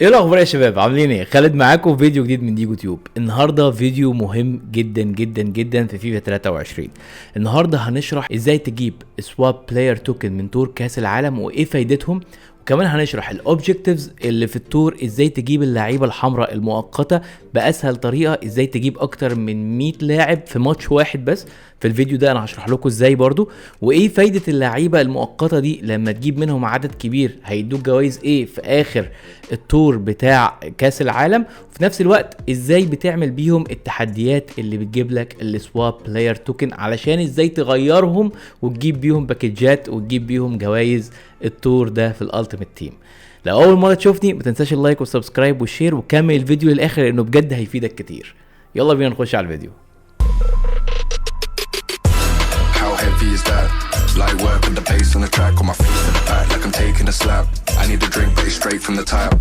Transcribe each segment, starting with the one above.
ايه الاخبار يا شباب؟ عاملين ايه؟ خالد معاكم في فيديو جديد من ديجو تيوب. النهارده فيديو مهم جدا جدا جدا في فيفا 23. النهارده هنشرح ازاي تجيب سواب بلاير توكن من تور كاس العالم وايه فايدتهم، وكمان هنشرح الاوبجكتيفز اللي في التور، ازاي تجيب اللعيبه الحمراء المؤقته باسهل طريقه، ازاي تجيب اكتر من 100 لاعب في ماتش واحد بس. في الفيديو ده انا هشرح لكم ازاي برضو، وايه فايده اللعيبه المؤقته دي لما تجيب منهم عدد كبير، هيدوك جوائز ايه في اخر التور بتاع كاس العالم، وفي نفس الوقت ازاي بتعمل بيهم التحديات اللي بتجيب لك السواب بلاير توكن، علشان ازاي تغيرهم وتجيب بيهم باكجات وتجيب بيهم جوائز التور ده في الالتيميت تيم. لو اول مره تشوفني ما تنساش اللايك والسبسكرايب والشير، وكمل الفيديو للاخر لانه بجد هيفيدك كتير. يلا بينا نخش على الفيديو. Heavy is that? Light work with the bass on the track, on my face to the back like I'm taking a slap. I need a drink but it's straight from the tap.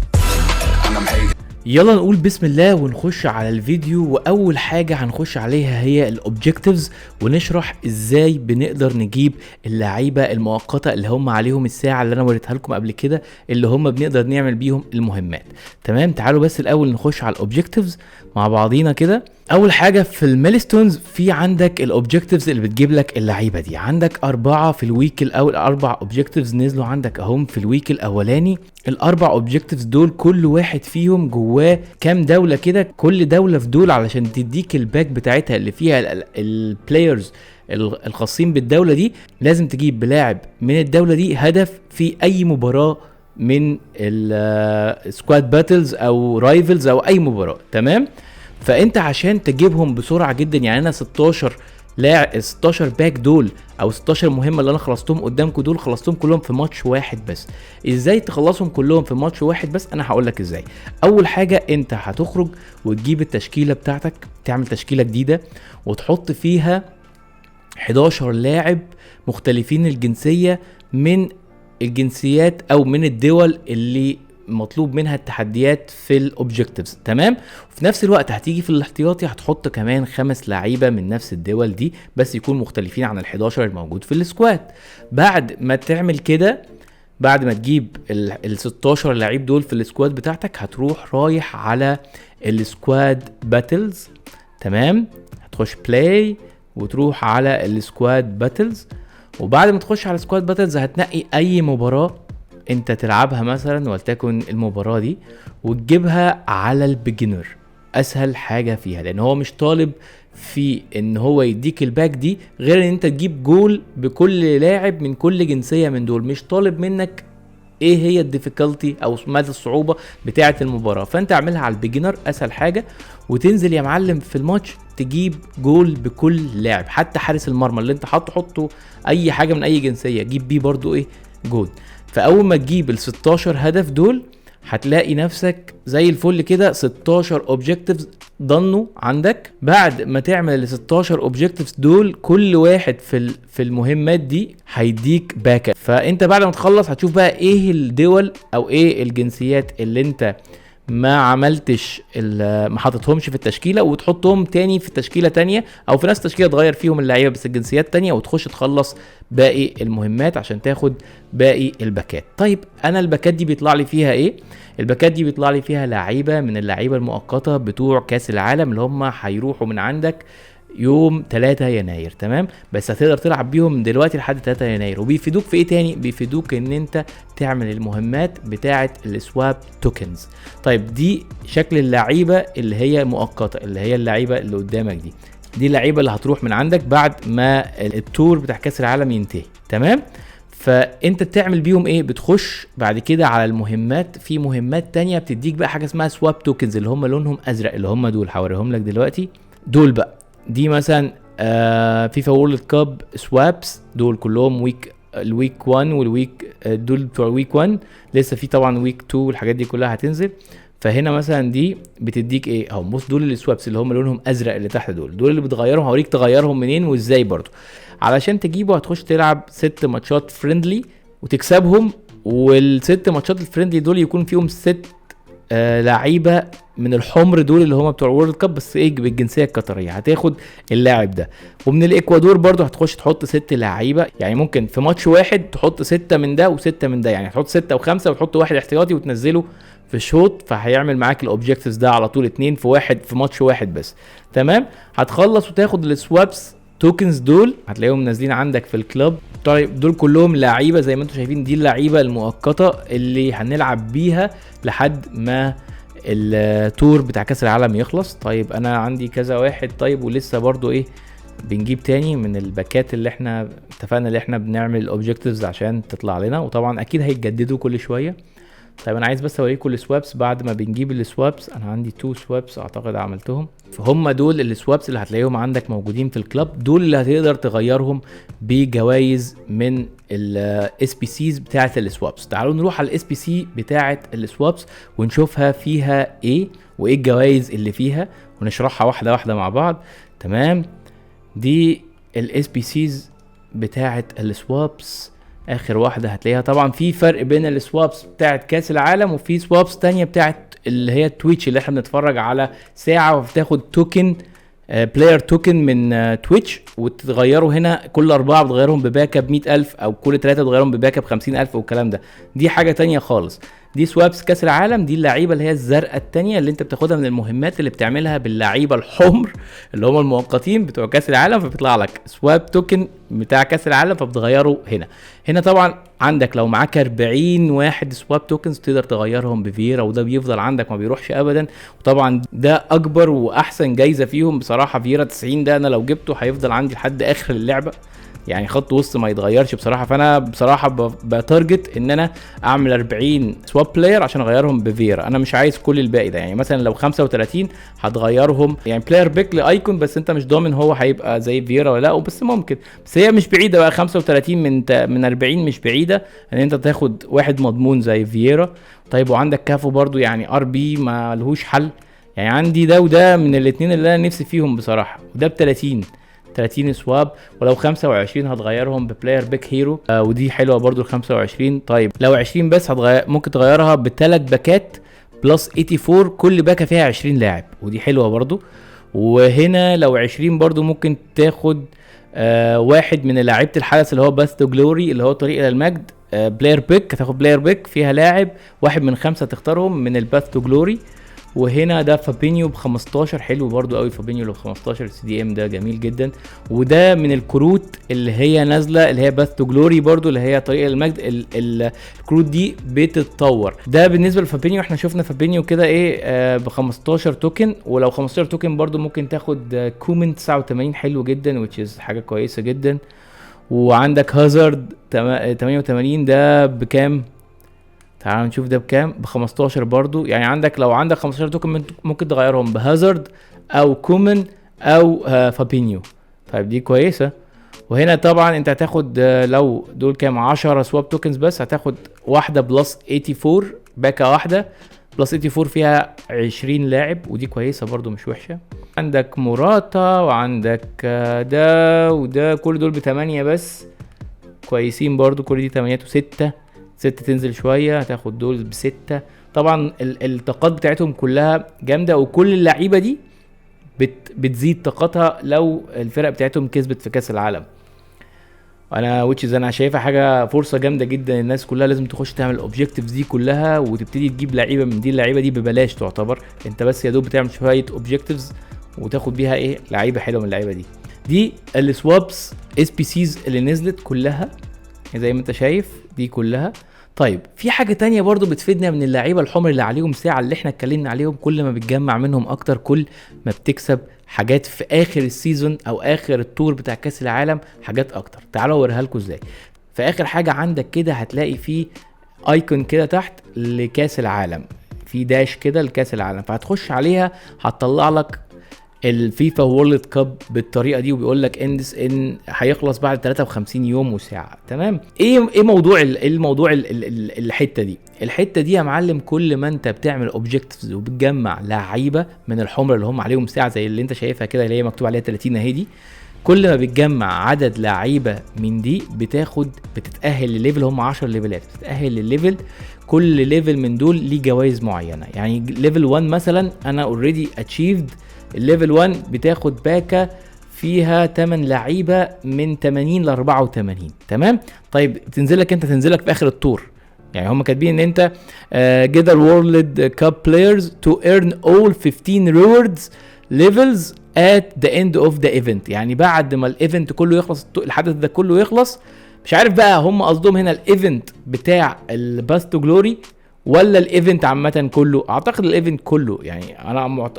And I'm hating. يلا نقول بسم الله ونخش على الفيديو. واول حاجة هنخش عليها هي الاوبجكتيفز، ونشرح ازاي بنقدر نجيب اللعيبة المؤقتة اللي هم عليهم الساعة اللي انا وريتها لكم قبل كده، اللي هم بنقدر نعمل بيهم المهمات. تمام، تعالوا بس الاول نخش على الاوبجكتيفز مع بعضينا كده. اول حاجة في الميلستونز، في عندك الاوبجكتيفز اللي بتجيب لك اللعيبة دي، عندك 4 في الويك الاول، 4 اوبجكتيفز نزلوا عندك اهم في الويك الاولاني. الاربع اوبجكتيفز دول كل واحد فيهم جواه كام دولة كده، كل دولة في دول علشان تديك الباك بتاعتها اللي فيها البلايرز الخاصين بالدولة دي، لازم تجيب بلاعب من الدولة دي هدف في اي مباراة من السكواد باتلز او رايفلز او اي مباراة. تمام، فانت عشان تجيبهم بسرعة جدا، يعني انا 16 باك دول او 16 مهمه اللي انا خلصتهم قدامكم دول، خلصتهم كلهم في ماتش واحد بس. ازاي تخلصهم كلهم في ماتش واحد بس؟ انا هقول لك ازاي. اول حاجه انت هتخرج وتجيب التشكيله بتاعتك، تعمل تشكيله جديده وتحط فيها 11 لاعب مختلفين الجنسيه من الجنسيات او من الدول اللي مطلوب منها التحديات في الاوبجكتيفز. تمام، وفي نفس الوقت هتيجي في الاحتياطي هتحط كمان 5 لعيبه من نفس الدول دي، بس يكونوا مختلفين عن ال11 الموجود في السكواد. بعد ما تعمل كده، بعد ما تجيب ال16 لعيب دول في السكواد بتاعتك، هتروح رايح على السكواد باتلز. تمام، هتخش بلاي وتروح على السكواد باتلز، وبعد ما تخش على السكواد باتلز هتنقي اي مباراه انت تلعبها مثلا، ولتكن المباراة دي، وتجيبها على البيجنر، اسهل حاجة فيها، لان هو مش طالب في ان هو يديك الباك دي غير ان انت تجيب جول بكل لاعب من كل جنسية من دول، مش طالب منك ايه هي الديفيكالتي او مدى الصعوبة بتاعة المباراة. فانت اعملها على البيجنر اسهل حاجة، وتنزل يا معلم في الماتش تجيب جول بكل لاعب، حتى حارس المرمى اللي انت حطه اي حاجة من اي جنسية جيب بيه برضو ايه جول. فاول ما تجيب ال 16 هدف دول هتلاقي نفسك زي الفل كده 16 اوبجكتيفز ضنوا عندك. بعد ما تعمل ال 16 اوبجكتيفز دول، كل واحد في المهمات دي هيديك باك. فانت بعد ما تخلص هتشوف بقى ايه الدول او ايه الجنسيات اللي انت ما عملتش ما حطيتهمش في التشكيله، وتحطهم تاني في تشكيله تانية، او في نفس التشكيله تغير فيهم اللعيبه بس الجنسيات تانية، وتخش تخلص باقي المهمات عشان تاخد باقي الباكات. طيب انا الباكات دي بيطلع لي فيها ايه؟ الباكات دي بيطلع لي فيها لعيبه من اللعيبه المؤقته بتوع كاس العالم اللي هم هيروحوا من عندك يوم 3 يناير. تمام، بس هتقدر تلعب بيهم من دلوقتي لحد 3 يناير. وبيفيدوك في ايه تاني؟ بيفيدوك ان انت تعمل المهمات بتاعه السواب توكنز. طيب دي شكل اللعيبه اللي هي مؤقته، اللي هي اللعيبه اللي قدامك دي اللعيبه اللي هتروح من عندك بعد ما التور بتاع كاس العالم ينتهي. تمام، فانت بتعمل بيهم ايه؟ بتخش بعد كده على المهمات. في مهمات تانية بتديك بقى حاجه اسمها سواب توكنز اللي هم لونهم ازرق، اللي هم دول هوريهم لك دلوقتي. دول بقى دي مثلا فيفا وورلد كاب سوابس، دول كلهم الويك 1 والويك دول بتوع ويك 1، لسه في طبعا ويك 2 والحاجات دي كلها هتنزل. فهنا مثلا دي بتديك ايه اهو، بص دول السوابس اللي هم لونهم ازرق اللي تحت، دول اللي بتغيرهم. هوريك تغيرهم منين وازاي برضو. علشان تجيبه هتخش تلعب 6 ماتشات فريندلي وتكسبهم، وال6 ماتشات الفريندلي دول يكون فيهم 6 لعيبه من الحمر دول اللي هم بتوع وورلد كاب، بس ايه بالجنسيه القطريه. هتاخد اللاعب ده. ومن الاكوادور برضو هتخش تحط 6 لعيبه، يعني ممكن في ماتش واحد تحط 6 من ده و6 من ده، يعني هتحط 6 و5 وتحط واحد احتياطي وتنزله في شوط، فهيعمل معاك الاوبجكتيفز ده على طول 2 في 1 في ماتش واحد بس. تمام، هتخلص وتاخد السوابس توكنز دول، هتلاقيهم نازلين عندك في الكلاب. طيب دول كلهم لعيبه زي ما انتم شايفين، دي اللعيبه المؤقته اللي هنلعب بيها لحد ما التور بتاع كاس العالم يخلص. طيب انا عندي كذا واحد، طيب ولسه برضو ايه بنجيب تاني من الباكات اللي احنا اتفقنا اللي احنا بنعمل الاوبجكتيفز عشان تطلع لنا، وطبعا اكيد هيتجددوا كل شويه. طيب انا عايز بس اوريكم السوابس بعد ما بنجيب السوابس. انا عندي 2 سوابس اعتقد عملتهم، فهم دول السوابس اللي هتلاقيهم عندك موجودين في الكلاب، دول اللي هتقدر تغيرهم بجوائز من الاس بي سيز بتاعه السوابس. تعالوا نروح على الاس بي سي بتاعه السوابس ونشوفها فيها ايه وايه الجوائز اللي فيها، ونشرحها واحده واحده مع بعض. تمام، دي الاس بي سيز بتاعه السوابس، اخر واحده هتلاقيها. طبعا في فرق بين السوابس بتاعه كاس العالم وفي سوابس تانية بتاعه اللي هي تويتش، اللي احنا بنتفرج على ساعه وبتاخد توكن بلاير توكن من تويتش، وتغيره هنا كل 4 بتغيرهم بباكه ب100,000 او كل 3 بتغيرهم بباكه ب50,000 والكلام ده. دي حاجه تانية خالص. دي سوابس كاس العالم، دي اللعيبه اللي هي الزرقاء التانية اللي انت بتاخدها من المهمات اللي بتعملها باللعيبه الحمر اللي هم المؤقتين بتوع كاس العالم، فبيطلع لك سواب توكن بتاع كاس العالم فبتغيره هنا. هنا طبعا عندك لو معاك 40 واحد سواب توكنز تقدر تغيرهم بفيرا، وده بيفضل عندك ما بيروحش ابدا. وطبعا ده اكبر واحسن جايزه فيهم بصراحه. فيرا 90 ده انا لو جبته هيفضل عندي لحد اخر اللعبه، يعني خط وسط ما يتغيرش بصراحه. فانا بصراحه بتارجت ان انا اعمل 40 سواب بلاير عشان اغيرهم بفيرا. انا مش عايز كل الباقي ده، يعني مثلا لو 35 هتغيرهم يعني بلاير بيك لايكون، بس انت مش ضامن هو هيبقى زي فيرا ولا لا، بس ممكن. بس هي مش بعيده بقى 35 من 40 مش بعيده ان انت تاخد واحد مضمون زي فيرا. طيب وعندك كافو برضو، يعني ار بي ما لهوش حل. يعني عندي ده وده من الاثنين اللي انا نفسي فيهم بصراحه، وده ب 30 سواب، ولو 25 هتغيرهم ببلاير بيك هيرو، ودي حلوه برضو ال 25. طيب لو 20 بس ممكن تغيرها بثلاث باكات بلس 84، كل باكه فيها 20 لاعب، ودي حلوه برضو. وهنا لو 20 برضو ممكن تاخد واحد من لاعيبه الحدث اللي هو باث تو جلوري اللي هو طريق الى المجد، بلاير بيك، هتاخد بلاير بيك فيها لاعب واحد من 5 تختارهم من الباث تو جلوري. وهنا ده فابينيو ب15، حلو برضو قوي فابينيو ب 15 السي دي ام ده جميل جدا. وده من الكروت اللي هي نازله اللي هي باث تو جلوري برضو اللي هي طريق المجد، الكروت دي بتتطور. ده بالنسبه لفابينيو، احنا شفنا فابينيو كده ايه ب 15 توكن، ولو 15 توكن برضو ممكن تاخد كومن 89 حلو جدا which is حاجه كويسه جدا. وعندك هازارد 88 ده بكام؟ تعالوا نشوف ده بكام، ب 15 برضو. يعني عندك لو عندك 15 توكن ممكن تغيرهم بهازارد او كومن او فابينيو. طيب دي كويسه. وهنا طبعا انت هتاخد لو دول كام 10 سواب توكنز بس، هتاخد واحده بلس 84 باكه واحده بلس 84 فيها 20 لاعب، ودي كويسه برضو مش وحشه. عندك موراتا وعندك ده وده، كل دول ب8 بس كويسين برضو. كل دي 8 و6 تنزل شويه، هتاخد دول ب6. طبعا الطاقات بتاعتهم كلها جامده، وكل اللعيبه دي بتزيد طاقتها لو الفرق بتاعتهم كسبت في كاس العالم. انا انا شايفها حاجه فرصه جامده جدا. الناس كلها لازم تخش تعمل الاوبجكتيفز دي كلها وتبتدي تجيب لعيبه من دي. اللعيبه دي ببلاش تعتبر، انت بس يا دوب بتعمل شويه اوبجكتيفز وتاخد بيها ايه لعيبه حلوه من اللعيبه دي. دي السوابس اس بي سيز اللي نزلت كلها زي ما انت شايف دي كلها. طيب في حاجه تانية برضو بتفيدنا من اللعيبه الحمر اللي عليهم ساعه اللي احنا اتكلمنا عليهم. كل ما بتجمع منهم اكتر كل ما بتكسب حاجات في اخر السيزون او اخر التور بتاع كاس العالم، حاجات اكتر. تعالوا اوريها لكم ازاي. في اخر حاجه عندك كده هتلاقي فيه ايكون كده تحت لكاس العالم، في داش كده لكاس العالم، فهتخش عليها هتطلع لك الفيفا وورلد كاب بالطريقه دي، وبيقول لك اندس ان هيخلص بعد 53 يوم وساعه. تمام. ايه موضوع الحته دي يا معلم؟ كل ما انت بتعمل اوبجكتيفز وبتجمع لعيبه من الحمر اللي هم عليهم ساعه زي اللي انت شايفها كده اللي هي مكتوب عليها 30 اهي دي، كل ما بتجمع عدد لعيبه من دي بتتاهل لليفل. هم 10 ليفلات بتتاهل للليفل، كل ليفل من دول ليه جوائز معينه. يعني ليفل 1 مثلا انا اوريدي اتشيفد الليفل 1 بتاخد باكه فيها 8 لعيبه من 80 ل 84. تمام. طيب تنزلك في اخر التور يعني هم كاتبين ان انت get the world cup players to earn all 15 rewards levels at the end of the event. يعني بعد ما الايفنت كله يخلص، الحدث ده كله يخلص، مش عارف بقى هم قصدهم هنا الايفنت بتاع الباث تو جلوري ولا الايفنت عامه كله. اعتقد الايفنت كله، يعني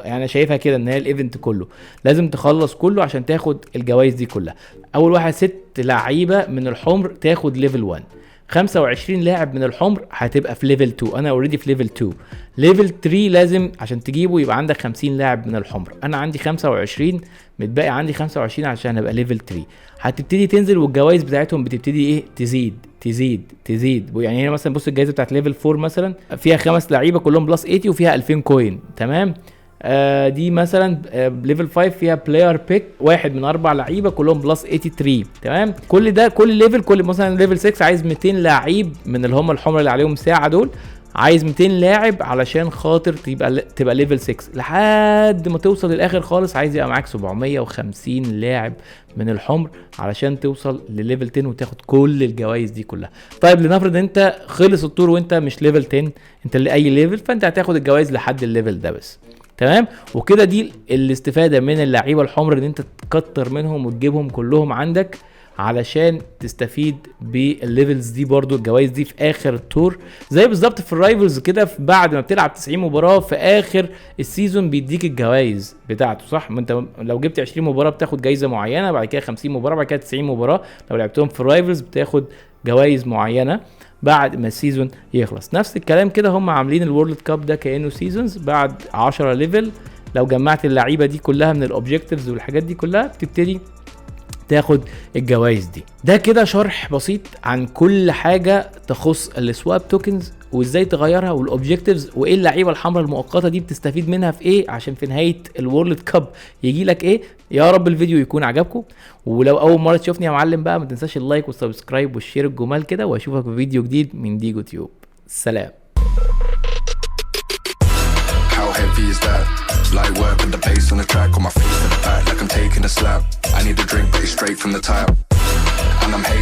انا شايفها كده ان هي الايفنت كله لازم تخلص كله عشان تاخد الجوائز دي كلها. اول واحد 6 لعيبه من الحمر تاخد ليفل 1، 25 لاعب من الحمر هتبقى في ليفل 2، انا اوريدي في ليفل 2. ليفل 3 لازم عشان تجيبه يبقى عندك 50 لاعب من الحمر، انا عندي 25، متبقي عندي 25 عشان ابقى ليفل 3. هتبتدي تنزل والجوائز بتاعتهم بتبتدي ايه، تزيد. يعني هنا مثلا بص الجائزه بتاعت ليفل 4 مثلا فيها 5 لعيبه كلهم بلس 80 وفيها 2000 كوين، تمام. دي مثلا ليفل 5 فيها بلاير بيك 1 من 4 لعيبه كلهم بلس 83، تمام. كل ده كل ليفل، كل مثلا ليفل 6 عايز 200 لعيب من اللي هم الحمر اللي عليهم ساعه دول، عايز 200 لاعب علشان خاطر تبقى ليفل 6، لحد ما توصل للاخر خالص عايز يبقى معاك 750 لاعب من الحمر علشان توصل لليفل 10 وتاخد كل الجوائز دي كلها. طيب لنفرض انت خلص الطور وانت مش ليفل 10، انت اللي اي ليفل، فانت هتاخد الجوائز لحد الليفل ده بس، تمام. وكده دي الاستفاده من اللعيبه الحمر ان انت تكتر منهم وتجيبهم كلهم عندك علشان تستفيد بالليفلز دي. برضو الجوائز دي في اخر التور زي بالظبط في الرايفلز كده، بعد ما بتلعب 90 مباراه في اخر السيزون بيديك الجوائز بتاعته، صح؟ ما انت لو جبت 20 مباراه بتاخد جايزه معينه، بعد كده 50 مباراه، بعد كده 90 مباراه لو لعبتهم في الرايفلز بتاخد جوائز معينه بعد ما السيزون يخلص. نفس الكلام كده هم عاملين الورلد كاب ده كانه سيزونز، بعد 10 ليفل لو جمعت اللعيبه دي كلها من الاوبجكتيفز والحاجات دي كلها بتبتدي تاخد الجوائز دي. ده كده شرح بسيط عن كل حاجه تخص السواب توكنز وازاي تغيرها والاوبجكتيفز وايه اللعيبه الحمراء المؤقته دي بتستفيد منها في ايه عشان في نهايه الورلد كاب يجي لك ايه. يا رب الفيديو يكون عجبكم، ولو اول مره تشوفني يا معلم بقى ما تنساش اللايك والسبسكرايب والشير الجمال كده، واشوفك في فيديو جديد من ديجو تيوب. سلام. How heavy is that? Light work with the bass on the track, on my face to the back like I'm taking a slap. I need a drink but it's straight from the tap, and I'm hating